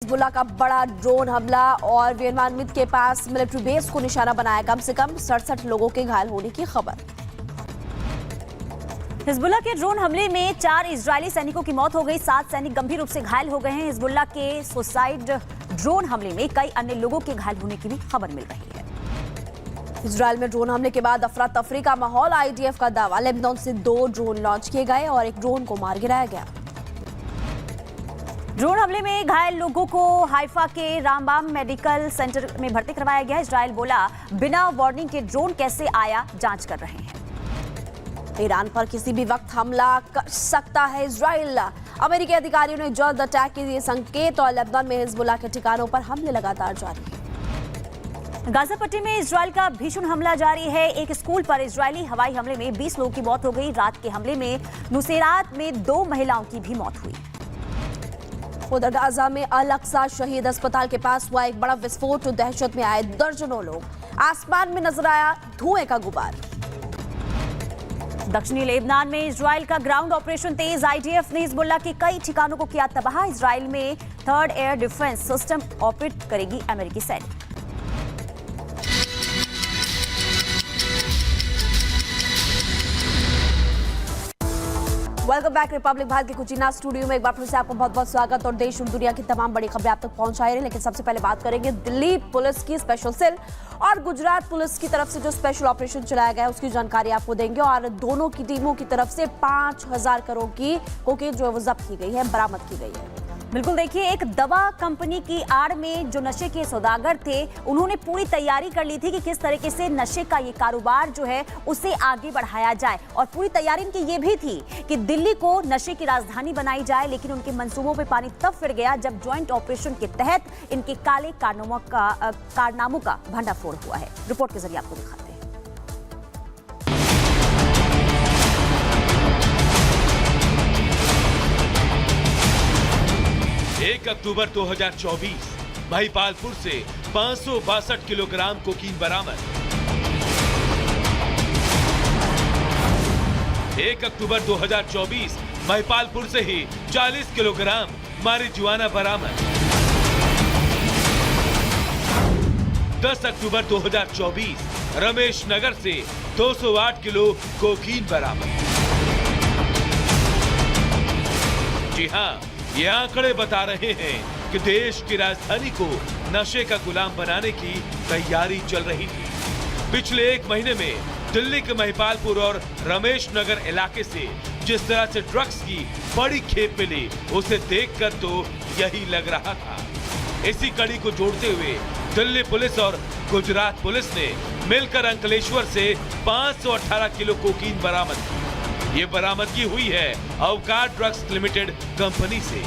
Hezbollah का बड़ा drone हमला और वियतनाम के पास मिलिट्री बेस को निशाना बनाया। कम से कम 67 लोगों के घायल होने की खबर। हिजबुल्लाह के ड्रोन हमले में 4 इजरायली सैनिकों की मौत हो गई, 7 सैनिक गंभीर रूप से घायल हो गए हैं। हिजबुल्लाह के सुसाइड ड्रोन हमले में कई अन्य लोगों के घायल होने की भी खबर मिल रही है। इजरायल में ड्रोन हमले के बाद अफरा तफरी का माहौल। आईडीएफ का दावा, लेबनान से 2 ड्रोन लॉन्च किए गए और एक ड्रोन को मार गिराया गया। ड्रोन हमले में घायल लोगों को हाइफा के रामबाम मेडिकल सेंटर में भर्ती करवाया गया। इजरायल बोला, बिना वार्निंग के ड्रोन कैसे आया, जांच कर रहे हैं। ईरान पर किसी भी वक्त हमला कर सकता है इजरायल। अमेरिकी अधिकारियों ने जल्द अटैक के दिए संकेत और लेबनान में हिजबुल्लाह के ठिकानों पर हमले लगातार जारी हैं। गाजा पट्टी में इजरायल का भीषण हमला जारी है। एक स्कूल पर इजरायली हवाई हमले में 20 लोगों की मौत हो गई। रात के हमले में नुसेरात में 2 महिलाओं की भी मौत हुई। उधर गाजा में अल अक्सा शहीद अस्पताल के पास हुआ एक बड़ा विस्फोट। दहशत में आए दर्जनों लोग। आसमान में नजर आया धुएं का गुबार। दक्षिणी लेबनान में इजरायल का ग्राउंड ऑपरेशन तेज। आईडीएफ ने हिजबुल्लाह के कई ठिकानों को किया तबाह। इजरायल में 3rd air defence system operate करेगी अमेरिकी सैनिक। Welcome back. रिपब्लिक भारत के कुचिना स्टूडियो में एक बार फिर से आपको बहुत बहुत स्वागत और देश और दुनिया की तमाम बड़ी खबरें आप तक पहुंचाई रही। लेकिन सबसे पहले बात करेंगे दिल्ली पुलिस की स्पेशल सेल और गुजरात पुलिस की तरफ से जो स्पेशल ऑपरेशन चलाया गया है उसकी जानकारी आपको देंगे। और दोनों की टीमों की तरफ से 5000 करोड़ की कोकीन जो है वो जब्त की गई है, बरामद की गई है। बिल्कुल, देखिए, एक दवा कंपनी की आड़ में जो नशे के सौदागर थे, उन्होंने पूरी तैयारी कर ली थी कि किस तरीके से नशे का ये कारोबार जो है उसे आगे बढ़ाया जाए। और पूरी तैयारी इनकी ये भी थी कि दिल्ली को नशे की राजधानी बनाई जाए। लेकिन उनके मंसूबों पे पानी तब फिर गया जब ज्वाइंट ऑपरेशन के तहत इनके काले कारनामों का भंडाफोड़ हुआ है। रिपोर्ट के जरिए आपको दिखाते हैं। 1 अक्टूबर 2024 महिपालपुर से 562 किलोग्राम कोकीन बरामद। 1 अक्टूबर 2024 महिपालपुर से ही 40 किलोग्राम मारिजुआना बरामद। 10 अक्टूबर 2024 रमेश नगर से 208 किलो कोकीन बरामद। जी हां, ये आंकड़े बता रहे हैं कि देश की राजधानी को नशे का गुलाम बनाने की तैयारी चल रही थी। पिछले 1 महीने में दिल्ली के महिपालपुर और रमेश नगर इलाके से जिस तरह से ड्रग्स की बड़ी खेप मिली, उसे देखकर तो यही लग रहा था। इसी कड़ी को जोड़ते हुए दिल्ली पुलिस और गुजरात पुलिस ने मिलकर अंकलेश्वर से 518 किलो कोकीन बरामद की। ये बरामदगी हुई है अवकाश ड्रग्स लिमिटेड कंपनी से,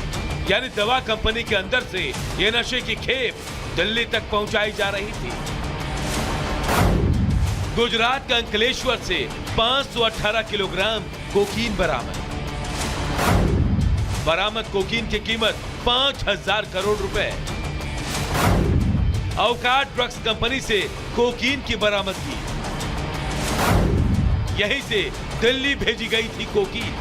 यानी दवा कंपनी के अंदर से ये नशे की खेप दिल्ली तक पहुंचाई जा रही थी। गुजरात के अंकलेश्वर से 518 किलोग्राम कोकीन बरामद। बरामद कोकीन की कीमत 5000 करोड़ रुपए। अवकाश ड्रग्स कंपनी से कोकीन की बरामदगी। यहीं से दिल्ली भेजी गई थी कोकीन।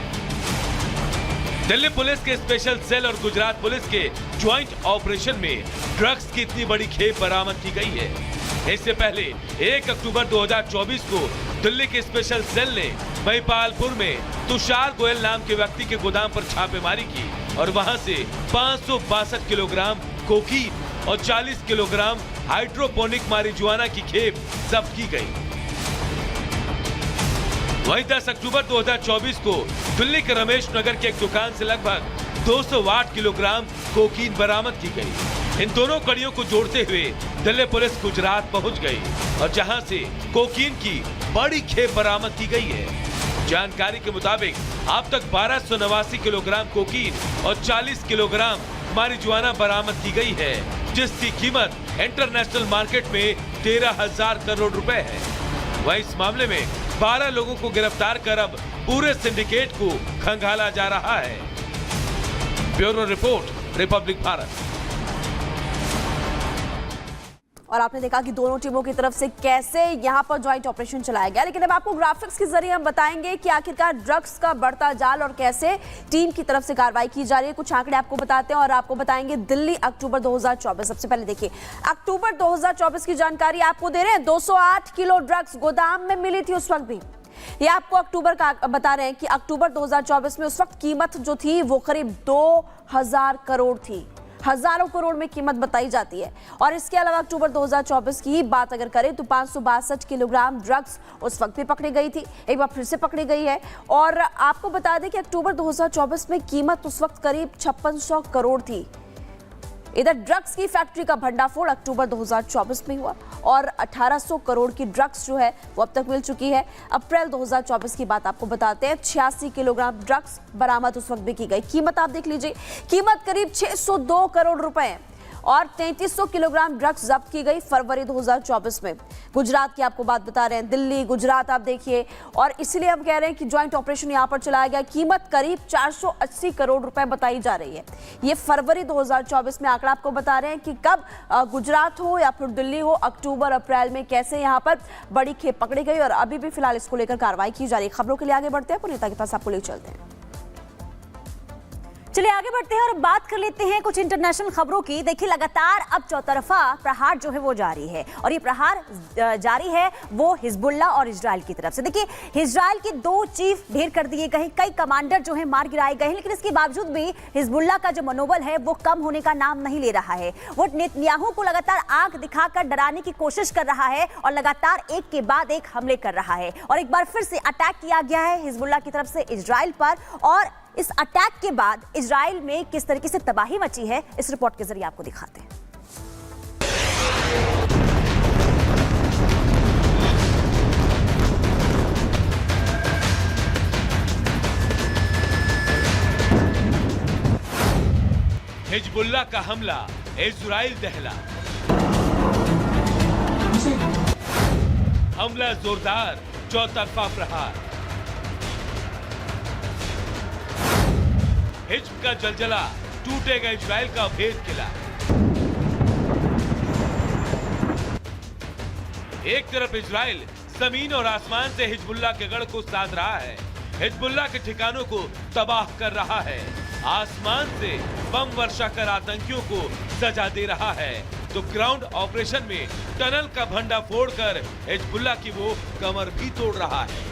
दिल्ली पुलिस के स्पेशल सेल और गुजरात पुलिस के ज्वाइंट ऑपरेशन में ड्रग्स की इतनी बड़ी खेप बरामद की गई है। इससे पहले 1 अक्टूबर 2024 को दिल्ली के स्पेशल सेल ने महिपालपुर में तुषार गोयल नाम के व्यक्ति के गोदाम पर छापेमारी की और वहां से 562 किलोग्राम कोकीन और 40 किलोग्राम हाइड्रोपोनिक मारिजुआना की खेप जब्त की गई। वहीं 10 अक्टूबर 2024 को दिल्ली के रमेश नगर की एक दुकान से लगभग 208 किलोग्राम कोकीन बरामद की गई। इन दोनों कड़ियों को जोड़ते हुए दिल्ली पुलिस गुजरात पहुंच गई और जहां से कोकीन की बड़ी खेप बरामद की गई है। जानकारी के मुताबिक अब तक 1289 किलोग्राम कोकीन और 40 किलोग्राम मारिजुआना बरामद की गई है, जिसकी कीमत इंटरनेशनल मार्केट में 13,000 करोड़ रुपए है। वहीं इस मामले में 12 लोगों को गिरफ्तार कर अब पूरे सिंडिकेट को खंगाला जा रहा है। Bureau report, Republic Bharat. और आपने देखा कि दोनों टीमों की तरफ से कैसे यहां पर ज्वाइंट ऑपरेशन चलाया गया। लेकिन अब आपको ग्राफिक्स के जरिए हम बताएंगे कि आखिरकार ड्रग्स का बढ़ता जाल और कैसे टीम की तरफ से कार्रवाई की जा रही है। कुछ आंकड़े आपको बताते हैं और आपको बताएंगे दिल्ली अक्टूबर 2024। सबसे पहले देखिए अक्टूबर 2024 की जानकारी आपको दे रहे हैं। 208 किलो ड्रग्स गोदाम में मिली थी उस वक्त भी। ये आपको अक्टूबर का बता रहे हैं कि अक्टूबर 2024 में उस वक्त कीमत जो थी वो करीब 2000 करोड़ थी। हजारों करोड़ में कीमत बताई जाती है। और इसके अलावा अक्टूबर 2024 की बात अगर करें तो 562 किलोग्राम ड्रग्स उस वक्त भी पकड़ी गई थी, एक बार फिर से पकड़ी गई है। और आपको बता दें कि अक्टूबर 2024 में कीमत उस वक्त करीब 5600 करोड़ थी। इधर ड्रग्स की फैक्ट्री का भंडाफोड़ अक्टूबर 2024 में हुआ और 1800 करोड़ की ड्रग्स जो है वो अब तक मिल चुकी है। अप्रैल 2024 की बात आपको बताते हैं। 86 किलोग्राम ड्रग्स बरामद उस वक्त भी की गई। कीमत आप देख लीजिए, कीमत करीब 602 करोड़ रुपए और 3300 किलोग्राम ड्रग्स जब्त की गई फरवरी 2024 में। गुजरात की आपको बात बता रहे हैं, दिल्ली गुजरात आप देखिए। और इसलिए हम कह रहे हैं कि ज्वाइंट ऑपरेशन यहां पर चलाया गया। कीमत करीब 480 करोड़ रुपए बताई जा रही है। ये फरवरी 2024 में आंकड़ा आपको बता रहे हैं कि कब गुजरात हो या फिर दिल्ली हो, अक्टूबर अप्रैल में कैसे यहाँ पर बड़ी खेप पकड़ी गई और अभी भी फिलहाल इसको लेकर कार्रवाई की जा रही है। खबरों के लिए आगे बढ़ते हैं, पुनीता के पास आपको ले चलते हैं। चलिए आगे बढ़ते हैं और बात कर लेते हैं कुछ इंटरनेशनल खबरों की। देखिए लगातार अब चौतरफा प्रहार जो है वो जारी है और ये प्रहार जारी है वो हिजबुल्ला और इजराइल की तरफ से। देखिए इजराइल के 2 चीफ ढेर कर दिए गए, कई कमांडर जो है मार गिराए गए हैं, लेकिन इसके बावजूद भी हिजबुल्ला का जो मनोबल है वो कम होने का नाम नहीं ले रहा है। वो नेतन्याहू को लगातार आंख दिखाकर डराने की कोशिश कर रहा है और लगातार एक के बाद एक हमले कर रहा है। और एक बार फिर से अटैक किया गया है हिजबुल्ला की तरफ से इजराइल पर। और इस अटैक के बाद इजराइल में किस तरीके से तबाही मची है इस रिपोर्ट के जरिए आपको दिखाते हैं। हिजबुल्ला का हमला, इजराइल दहला। हमला जोरदार, चौतरफा प्रहार। हिज्ब का जलजला, टूटेगा इजराइल का अभेद किला। एक तरफ इजराइल जमीन और आसमान से हिजबुल्ला के गढ़ को साध रहा है, हिजबुल्ला के ठिकानों को तबाह कर रहा है, आसमान से बम वर्षा कर आतंकियों को सजा दे रहा है, तो ग्राउंड ऑपरेशन में टनल का भंडा फोड़कर हिजबुल्ला की वो कमर भी तोड़ रहा है।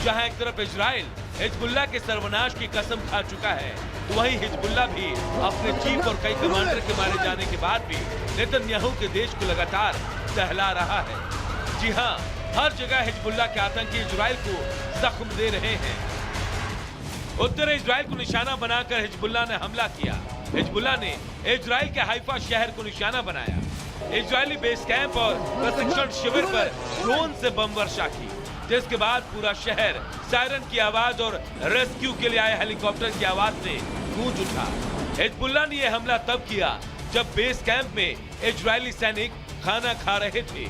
जहां एक तरफ इजराइल हिजबुल्ला के सर्वनाश की कसम खा चुका है, तो वहीं हिजबुल्ला भी अपने चीफ और कई कमांडर के मारे जाने के बाद भी नेतन्याहू के देश को लगातार सहला रहा है। जी हां, हर जगह हिजबुल्ला के आतंकी इजराइल को जख्म दे रहे हैं। उत्तर इजराइल को निशाना बनाकर हिजबुल्ला ने हमला किया। हिजबुल्ला ने इजराइल के हाइफा शहर को निशाना बनाया। इजरायली बेस कैंप और प्रशिक्षण शिविर पर ड्रोन से बम वर्षा की, जिसके बाद पूरा शहर सायरन की आवाज और रेस्क्यू के लिए आए हेलीकॉप्टर की आवाज से गूंज उठा। हिजबुल्ला ने यह हमला तब किया जब बेस कैंप में इजरायली सैनिक खाना खा रहे थे,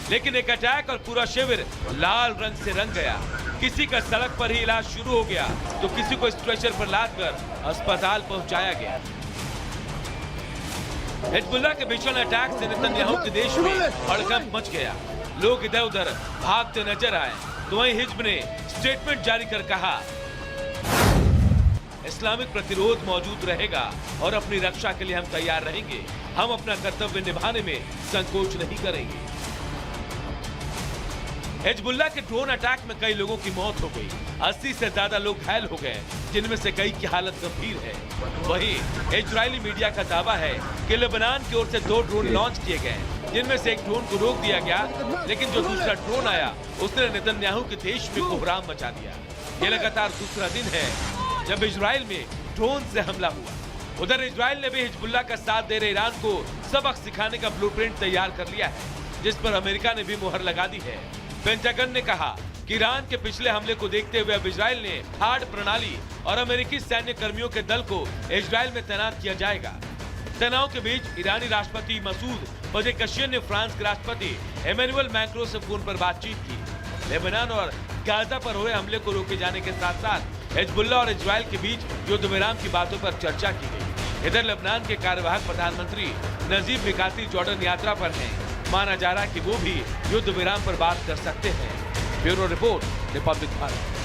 लेकिन एक अटैक और पूरा शिविर लाल रंग से रंग गया। किसी का सड़क पर ही इलाज शुरू हो गया, तो किसी को स्ट्रेचर पर लादकर अस्पताल पहुंचाया गया। हिजबुल्ला के भीषण अटैक से नेतन्याहू के देश में हड़कंप मच गया। लोग इधर उधर भागते नजर आए, तो वहीं हिज्ब ने स्टेटमेंट जारी कर कहा, इस्लामिक प्रतिरोध मौजूद रहेगा और अपनी रक्षा के लिए हम तैयार रहेंगे। हम अपना कर्तव्य निभाने में संकोच नहीं करेंगे। हिजबुल्ला के ड्रोन अटैक में कई लोगों की मौत हो गई, 80 से ज्यादा लोग घायल हो गए, जिनमें से कई की हालत गंभीर है। वहीं इजरायली मीडिया का दावा है कि लेबनान की ओर से 2 ड्रोन लॉन्च किए गए, जिनमें से एक ड्रोन को रोक दिया गया, लेकिन जो दूसरा ड्रोन आया उसने नेतन्याहू के देश में कोहराम मचा दिया। ये लगातार दूसरा दिन है जब इजराइल में ड्रोन से हमला हुआ। उधर इजराइल ने भी हिजबुल्ला का साथ दे रहे ईरान को सबक सिखाने का ब्लूप्रिंट तैयार कर लिया है, जिस पर अमेरिका ने भी मुहर लगा दी है। पेंटागन ने कहा कि ईरान के पिछले हमले को देखते हुए अब इजराइल ने हार्ड प्रणाली और अमेरिकी सैन्य कर्मियों के दल को इजराइल में तैनात किया जाएगा। तनाव के बीच ईरानी राष्ट्रपति मसूद पजेकशियन ने फ्रांस के राष्ट्रपति इमैनुअल मैक्रों से फोन पर बातचीत की। लेबनान और गाजा पर हुए हमले को रोके जाने के साथ साथ हिजबुल्ला और इजराइल के बीच युद्ध विराम की बातों पर चर्चा की गई। इधर लेबनान के कार्यवाहक प्रधानमंत्री नजीब मिकाती जॉर्डन यात्रा पर हैं। माना जा रहा है कि वो भी युद्ध विराम पर बात कर सकते हैं। Bureau report, Republic Bharat.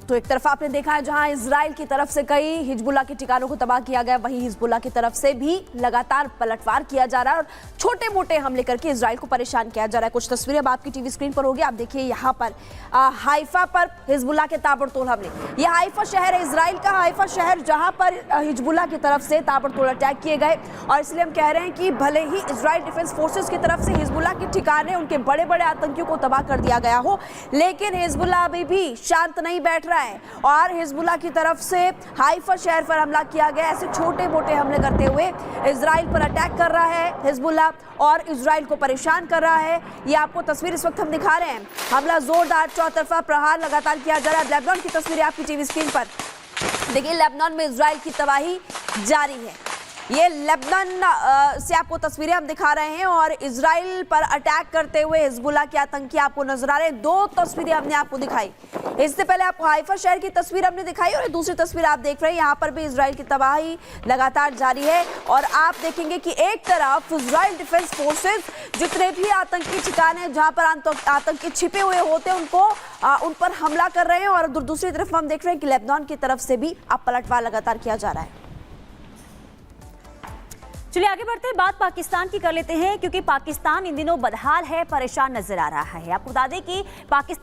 तो एक तरफ आपने देखा है जहां इजराइल की तरफ से कई हिजबुल्लाह के ठिकानों को तबाह किया गया, वहीं हिजबुल्लाह की तरफ से भी लगातार पलटवार किया जा रहा है और छोटे मोटे हमले करके इजराइल को परेशान किया जा रहा है। कुछ तस्वीरें अब आपकी टीवी स्क्रीन पर होगी। आप देखिए यहाँ पर हाइफा पर हिजबुल्लाह के ताबड़तोड़ हमले। यह हाइफा शहर है, इजराइल का हाइफा शहर, जहां पर हिजबुल्लाह की तरफ से ताबड़तोड़ अटैक किए गए। और इसलिए हम कह रहे हैं कि भले ही इजराइल डिफेंस फोर्सेस की तरफ से हिजबुल्लाह के ठिकाने, उनके बड़े बड़े आतंकियों को तबाह कर दिया गया हो, लेकिन हिजबुल्लाह अभी भी शांत नहीं बैठ रहा है और हिजबुल्लाह की तरफ से हाइफा शहर पर हमला किया गया। ऐसे छोटे मोटे हमले करते हुए इजराइल पर अटैक कर रहा है हिजबुल्लाह और इजराइल को परेशान कर रहा है। ये आपको तस्वीर इस वक्त हम दिखा रहे हैं। हमला जोरदार, चौतरफा प्रहार लगातार किया जा रहा है। लेबनान की तस्वीरें आपकी टीवी स्क्रीन पर देखिए। लेबनान में इजराइल की तबाही जारी है। ये लेबनान से आपको तस्वीरें हम दिखा रहे हैं और इजराइल पर अटैक करते हुए हिजबुल्लाह के आतंकी आपको नजर आ रहे हैं। दो तस्वीरें हमने आपको दिखाई, इससे पहले आपको हाइफा शहर की तस्वीर हमने दिखाई और दूसरी तस्वीर आप देख रहे हैं। यहाँ पर भी इजराइल की तबाही लगातार जारी है और आप देखेंगे कि एक तरफ इजराइल डिफेंस फोर्सेस जितने भी आतंकी ठिकाने जहाँ पर आतंकी छिपे हुए होते हैं उन पर हमला कर रहे हैं और दूसरी तरफ हम देख रहे हैं कि लेबनान की तरफ से भी अब पलटवार लगातार किया जा रहा है। चलिए आगे बढ़ते हैं, बात पाकिस्तान की कर लेते हैं क्योंकि पाकिस्तान इन दिनों बदहाल है, परेशान नजर आ रहा है। आपको बता दें कि पाकिस्तान